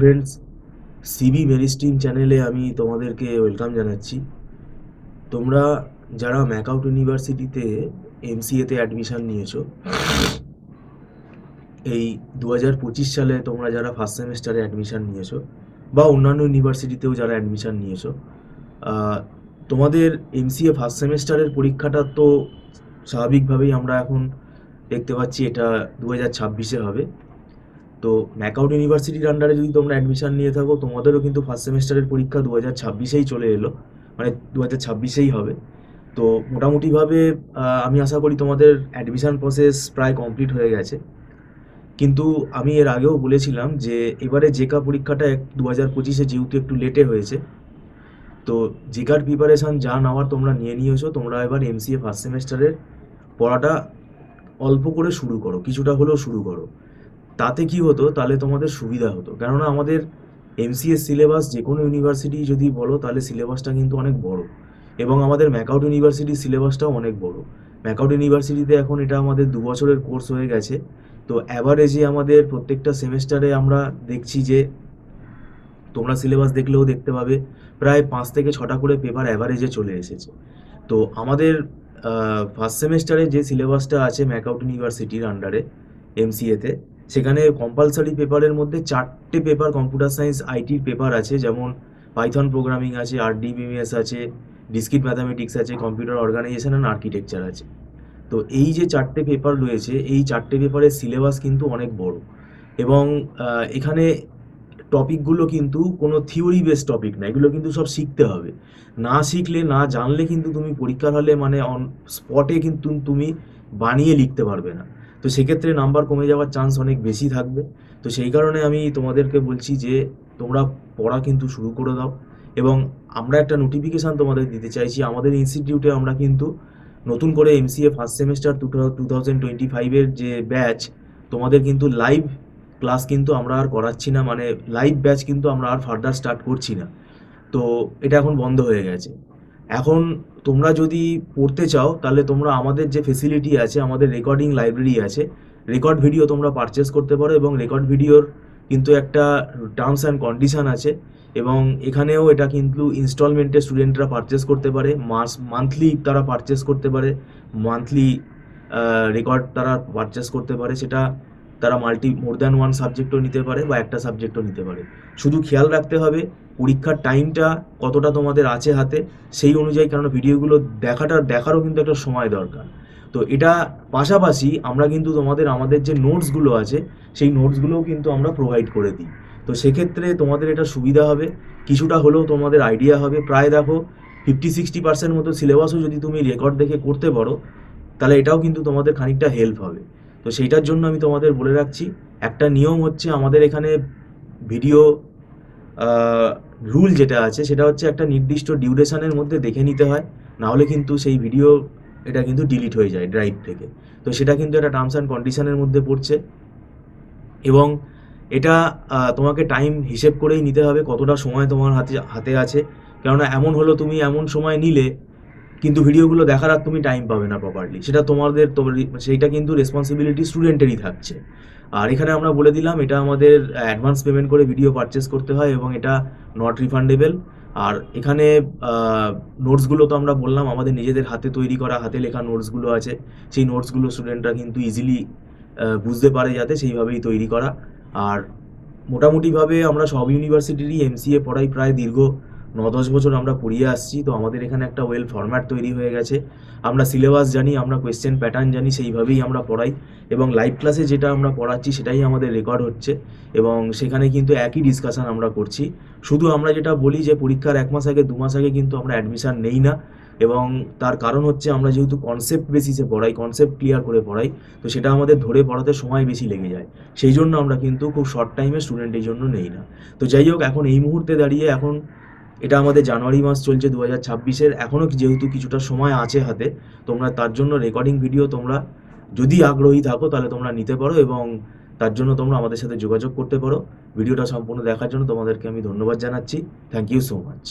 Friends, CB মেরিস্ট্রিম চ্যানেলে আমি তোমাদেরকে ওয়েলকাম জানাচ্ছি। তোমরা যারা ম্যাকআউট ইউনিভার্সিটিতে এমসিএতে অ্যাডমিশন নিয়েছো, এই 2025 সালে তোমরা যারা ফার্স্ট সেমেস্টারে অ্যাডমিশন নিয়েছো বা অন্যান্য ইউনিভার্সিটিতেও যারা অ্যাডমিশন নিয়েছো, তোমাদের এমসিএ ফার্স্ট সেমেস্টারের পরীক্ষাটা তো স্বাভাবিকভাবেই আমরা এখন দেখতে পাচ্ছি এটা 2026-এ হবে। তো ম্যাকআউট ইউনিভার্সিটির আন্ডারে যদি তোমরা অ্যাডমিশন নিয়ে থাকো, তোমাদেরও কিন্তু ফার্স্ট সেমেস্টারের পরীক্ষা 2026-এই চলে এলো, মানে 2026-এই হবে। তো মোটামুটিভাবে আমি আশা করি তোমাদের অ্যাডমিশন প্রসেস প্রায় কমপ্লিট হয়ে গেছে। কিন্তু আমি এর আগেও বলেছিলাম যে এবারে জেকা পরীক্ষাটা 2025-এ যেহেতু একটু লেটে হয়েছে, তো জেকার প্রিপারেশান যা নেওয়ার তোমরা নিয়ে নিয়েছো। তোমরা এবার এমসিএ ফার্স্ট সেমেস্টারের পড়াটা অল্প করে শুরু করো, কিছুটা হলেও শুরু করো। তাতে কি হতো, তাহলে তোমাদের সুবিধা হতো। কেননা আমাদের এমসিএ সিলেবাস যে কোনো ইউনিভার্সিটি যদি বলো, তাহলে সিলেবাসটা কিন্তু অনেক বড়, এবং আমাদের ম্যাকআউট ইউনিভার্সিটির সিলেবাসটাও অনেক বড়। ম্যাকআউট ইউনিভার্সিটিতে এখন এটা আমাদের 2 বছরের কোর্স হয়ে গেছে। তো অ্যাভারেজে আমাদের প্রত্যেকটা সেমেস্টারে আমরা দেখছি যে, তোমরা সিলেবাস দেখলেও দেখতে পাবে, প্রায় 5 থেকে 6টা করে পেপার অ্যাভারেজে চলে এসেছে। তো আমাদের ফার্স্ট সেমেস্টারে যে সিলেবাসটা আছে ম্যাকআউট ইউনিভার্সিটির আন্ডারে এমসিএতে, সেখানে কম্পালসারি পেপারের মধ্যে 4টে পেপার কম্পিউটার সায়েন্স আইটির পেপার আছে, যেমন পাইথন প্রোগ্রামিং আছে, আরডিবিএমএস আছে, ডিসক্রিট ম্যাথামেটিক্স আছে, কম্পিউটার অর্গানাইজেশন অ্যান্ড আর্কিটেকচার আছে। তো এই যে 4টে পেপার রয়েছে, এই 4টে পেপারের সিলেবাস কিন্তু অনেক বড়, এবং এখানে টপিকগুলো কিন্তু কোনো থিওরি বেস টপিক না, এগুলো কিন্তু সব শিখতে হবে। না শিখলে, না জানলে কিন্তু তুমি পরীক্ষার হলে মানে অন স্পটে কিন্তু তুমি বানিয়ে লিখতে পারবে না। তো সেক্ষেত্রে নাম্বার কমে যাওয়ার চান্স অনেক বেশি থাকবে। তো সেই কারণে আমি তোমাদেরকে বলছি যে তোমরা পড়া কিন্তু শুরু করে দাও। এবং আমরা একটা নোটিফিকেশান তোমাদের দিতে চাইছি, আমাদের ইনস্টিটিউটে আমরা কিন্তু নতুন করে এমসিএ ফার্স্ট সেমেস্টার 2025-এর যে ব্যাচ, তোমাদের কিন্তু লাইভ ক্লাস কিন্তু আমরা আর করাচ্ছি না, মানে লাইভ ব্যাচ কিন্তু আমরা আর ফার্দার স্টার্ট করছি না। তো এটা এখন বন্ধ হয়ে গেছে। এখন তোমরা যদি পড়তে চাও, তাহলে তোমরা আমাদের যে ফেসিলিটি আছে, আমাদের রেকর্ডিং লাইব্রেরি আছে, রেকর্ড ভিডিও তোমরা পারচেস করতে পারো, এবং রেকর্ড ভিডিওর কিন্তু একটা টার্মস অ্যান্ড কন্ডিশন আছে, এবং এখানেও এটা কিন্তু ইনস্টলমেন্টে স্টুডেন্টরা পারচেস করতে পারে, মান্থলি তারা পারচেস করতে পারে, মান্থলি রেকর্ড তারা পারচেস করতে পারে। সেটা তারা মোর দ্যান ওয়ান সাবজেক্টও নিতে পারে বা একটা সাবজেক্টও নিতে পারে। শুধু খেয়াল রাখতে হবে পরীক্ষার টাইমটা কতটা তোমাদের আছে হাতে, সেই অনুযায়ী, কারণ ভিডিওগুলো দেখারও কিন্তু একটা সময় দরকার। তো এটা পাশাপাশি আমরা কিন্তু আমাদের যে নোটসগুলো আছে, সেই নোটসগুলোও কিন্তু আমরা প্রোভাইড করে দিই। তো সেক্ষেত্রে তোমাদের এটা সুবিধা হবে, কিছুটা হলেও তোমাদের আইডিয়া হবে। প্রায় দেখো 50-60% মতো সিলেবাসও যদি তুমি রেকর্ড দেখে করতে পারো, তাহলে এটাও কিন্তু তোমাদের খানিকটা হেল্প হবে। তো সেইটার জন্য আমি তোমাদের বলে রাখছি, একটা নিয়ম হচ্ছে আমাদের এখানে ভিডিও রুল যেটা আছে, সেটা হচ্ছে একটা নির্দিষ্ট ডিউরেশনের মধ্যে দেখে নিতে হয়, নাহলে কিন্তু সেই ভিডিও এটা কিন্তু ডিলিট হয়ে যায় ড্রাইভ থেকে। তো সেটা কিন্তু একটা টার্মস অ্যান্ড কন্ডিশনের মধ্যে পড়ছে, এবং এটা তোমাকে টাইম হিসেব করেই নিতে হবে কতটা সময় তোমার হাতে আছে। কেননা এমন হলো তুমি এমন সময় নিলে, কিন্তু ভিডিওগুলো দেখার আর তুমি টাইম পাবে না প্রপারলি, সেটা সেইটা কিন্তু রেসপন্সিবিলিটি স্টুডেন্টেরই থাকছে। আর এখানে আমরা বলে দিলাম, এটা আমাদের অ্যাডভান্স পেমেন্ট করে ভিডিও পারচেস করতে হয়, এবং এটা নট রিফান্ডেবল। আর এখানে নোটসগুলো তো আমরা বললাম, আমাদের নিজেদের হাতে তৈরি করা, হাতে লেখা নোটসগুলো আছে। সেই নোটসগুলো স্টুডেন্টরা কিন্তু ইজিলি বুঝতে পারে, যাতে সেইভাবেই তৈরি করা। আর মোটামুটিভাবে আমরা সব ইউনিভার্সিটিরই এমসিএ পড়াই, প্রায় দীর্ঘ 9-10 বছর আমরা পড়িয়ে আসছি। তো আমাদের এখানে একটা ওয়েল ফরম্যাট তৈরি হয়ে গেছে, আমরা সিলেবাস জানি, আমরা কোয়েশ্চেন প্যাটার্ন জানি, সেইভাবেই আমরা পড়াই। এবং লাইভ ক্লাসে যেটা আমরা পড়াচ্ছি সেটাই আমাদের রেকর্ড হচ্ছে, এবং সেখানে কিন্তু একই ডিসকাশন আমরা করছি। শুধু আমরা যেটা বলি যে পরীক্ষার 1 মাস আগে, 2 মাস আগে কিন্তু আমরা অ্যাডমিশান নেই না, এবং তার কারণ হচ্ছে আমরা যেহেতু কনসেপ্ট বেসিসে পড়াই, কনসেপ্ট ক্লিয়ার করে পড়াই, তো সেটা আমাদের ধরে পড়াতে সময় বেশি লেগে যায়। সেই জন্য আমরা কিন্তু খুব শর্ট টাইমে স্টুডেন্টের জন্য নেই না। তো যাই হোক, এখন এই মুহূর্তে দাঁড়িয়ে, এখন এটা আমাদের জানুয়ারি মাস চলছে 2026-এর, এখনও যেহেতু কিছুটা সময় আছে হাতে, তোমরা তার জন্য রেকর্ডিং ভিডিও তোমরা যদি আগ্রহী থাকো, তাহলে তোমরা নিতে পারো, এবং তার জন্য তোমরা আমাদের সাথে যোগাযোগ করতে পারো। ভিডিওটা সম্পূর্ণ দেখার জন্য তোমাদেরকে আমি ধন্যবাদ জানাচ্ছি। Thank you so much.